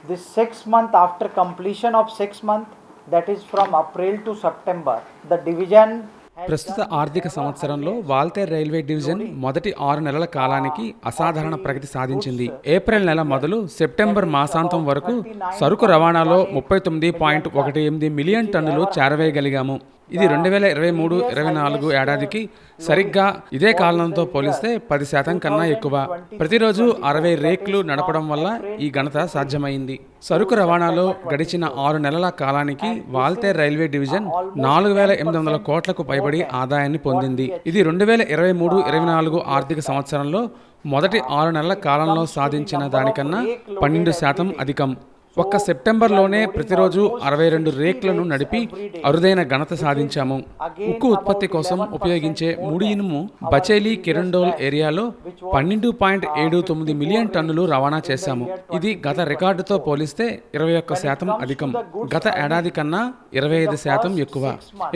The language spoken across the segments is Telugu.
This 6 month, after completion of 6 month, that is from April to September, the division ప్రస్తుత ఆర్థిక సంవత్సరంలో వాల్తేర్ రైల్వే డివిజన్ మొదటి 6 నెలల కాలానికి అసాధారణ ప్రగతి సాధించింది. ఏప్రిల్ నెల మొదలు సెప్టెంబర్ మాసాంతం వరకు సరుకు రవాణాలో 39.18 మిలియన్ టన్నులు చేరవేయగలిగాము. ఇది 2023-24 ఏడాదికి సరిగ్గా ఇదే కాలంతో పోలిస్తే 10% కన్నా ఎక్కువ. ప్రతిరోజు 60 రేక్లు నడపడం వల్ల ఈ ఘనత సాధ్యమైంది. సరుకు రవాణాలో గడిచిన 6 నెలల కాలానికి వాల్తేర్ రైల్వే డివిజన్ 4,800 కోట్లకు పైబడి ఆదాయాన్ని పొందింది. ఇది 2023-24 ఆర్థిక సంవత్సరంలో మొదటి 6 నెలల కాలంలో సాధించిన దానికన్నా 12% అధికం. ఒక్క సెప్టెంబర్లోనే ప్రతిరోజు 62 రేక్లను నడిపి అరుదైన ఘనత సాధించాము. ఉక్కు ఉత్పత్తి కోసం ఉపయోగించే ముడి ఇనుము బచేలి కిరండోల్ ఏరియాలో 12.79 మిలియన్ టన్నులు రవాణా చేశాము. ఇది గత రికార్డుతో పోలిస్తే 21% అధికం. గత ఏడాది కన్నా 25% ఎక్కువ.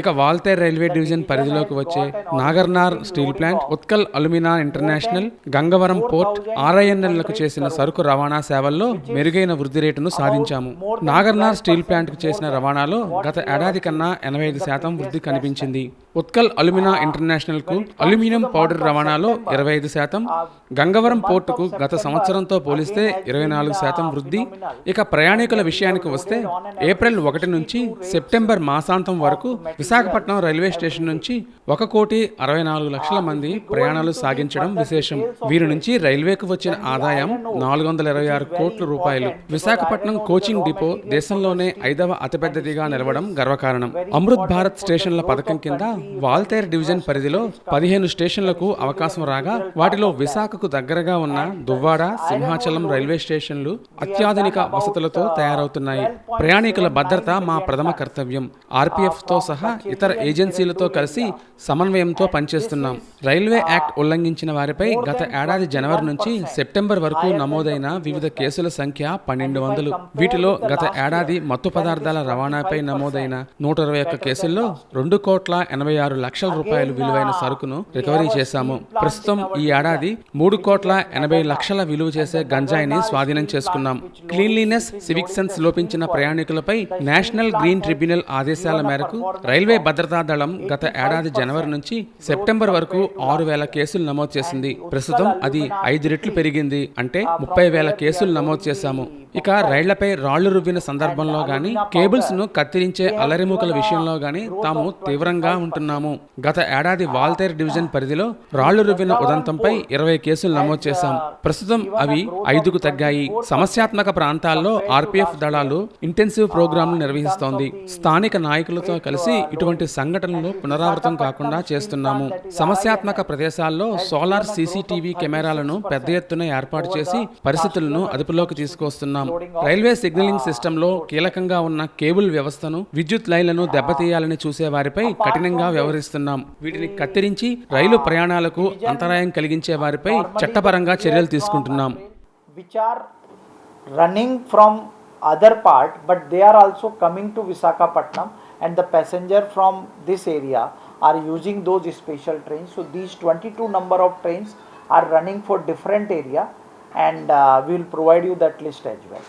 ఇక వాల్తేర్ రైల్వే డివిజన్ పరిధిలోకి వచ్చే Nagarnar steel plant, Utkal alumina international, Gangavaram port, RINLలకు చేసిన సరుకు రవాణా సేవల్లో మెరుగైన వృద్ధి రేటును సాధించాము. నాగర్నార్ స్టీల్ ప్లాంట్ కు చేసిన రవాణాలో గత ఏడాది కన్నా 85% వృద్ధి కనిపించింది. ఉత్కల్ అల్యూమినా ఇంటర్నేషనల్ కు అల్యూమినియం పౌడర్ రవాణాలో 25%, గంగవరం పోర్టుకు గత సంవత్సరంతో పోలిస్తే 24% వృద్ధి. ఇక ప్రయాణికుల విషయానికి వస్తే ఏప్రిల్ 1 నుంచి సెప్టెంబర్ మాసాంతం వరకు విశాఖపట్నం రైల్వే స్టేషన్ నుంచి 1,64,00,000 మంది ప్రయాణాలు సాగించడం విశేషం. వీరి నుంచి రైల్వేకు వచ్చిన ఆదాయం 426 కోట్ల రూపాయలు. విశాఖపట్నం కోచింగ్ డిపో దేశంలోనే 5వ అతిపెద్దదిగా నిలవడం గర్వకారణం. అమృత్ భారత్ స్టేషన్ల పథకం కింద వాల్తేర్ డివిజన్ పరిధిలో 15 స్టేషన్లకు అవకాశం రాగా వాటిలో విశాఖకు దగ్గరగా ఉన్న దువ్వాడ, సింహాచలం రైల్వే స్టేషన్లు అత్యాధునిక వసతులతో తయారవుతున్నాయి. ప్రయాణికుల భద్రత మా ప్రథమ కర్తవ్యం. RPF తో సహా ఇతర ఏజెన్సీలతో కలిసి సమన్వయంతో పనిచేస్తున్నాం. రైల్వే యాక్ట్ ఉల్లంఘించిన వారిపై గత ఏడాది జనవరి నుంచి సెప్టెంబర్ వరకు నమోదైన వివిధ కేసుల సంఖ్య 1200. వీటిలో గత ఏడాది మత్తు పదార్థాల రవాణాపై నమోదైన 121 కేసుల్లో 2,86,00,000 రూపాయలు విలువైన సరుకును రికవరీ చేశాము. ప్రస్తుతం ఈ ఏడాది 3,80,00,000 విలువ చేసే గంజాయిని స్వాధీనం చేసుకున్నాం. క్లీన్లీనెస్, సివిక్ సెన్స్ లోపించిన ప్రయాణికులపై నేషనల్ గ్రీన్ ట్రిబ్యునల్ ఆదేశాల మేరకు రైల్వే భద్రతా దళం గత ఏడాది జనవరి నుంచి సెప్టెంబర్ వరకు 6,000 కేసులు నమోదు చేసింది. ప్రస్తుతం అది 5 రెట్లు పెరిగింది. అంటే 30,000 కేసులు నమోదు చేశాము. ఇక రైళ్లపై రాళ్లు రువ్విన సందర్భంలో గానీ, కేబుల్స్ ను కత్తిరించే అల్లరిమూకల విషయంలో గానీ తాము తీవ్రంగా ఉంటున్నాము. గత ఏడాది వాల్తేర్ డివిజన్ పరిధిలో రాళ్లు రువ్విన ఉదంతంపై 20 కేసులు నమోదు చేశాం. ప్రస్తుతం అవి 5కు తగ్గాయి. సమస్యాత్మక ప్రాంతాల్లో RPF దళాలు ఇంటెన్సివ్ ప్రోగ్రాంలు నిర్వహిస్తోంది. స్థానిక నాయకులతో కలిసి ఇటువంటి సంఘటనలు పునరావృతం కాకుండా చేస్తున్నాము. సమస్యాత్మక ప్రదేశాల్లో సోలార్ CCTV కెమెరాలను పెద్ద ఎత్తున ఏర్పాటు చేసి పరిస్థితులను అదుపులోకి తీసుకొస్తున్నాం. రైల్వే సిగ్నలింగ్ సిస్టంలో కీలకంగా ఉన్న కేబుల్ వ్యవస్థను, విద్యుత్ లైన్లను దెబ్బతీయాలని చూసే వారిపై కఠినంగా వ్యవహరిస్తున్నాం. వీటిని కత్తిరించి రైలు ప్రయాణాలకు అంతరాయం కలిగించే వారిపై చట్టపరంగా చర్యలు తీసుకుంటున్నాం. which are running from other part but they are also coming to Visakhapatnam and the passenger from this area are using those special trains. So these 22 number of trains are running for different area and we will provide you that list as well.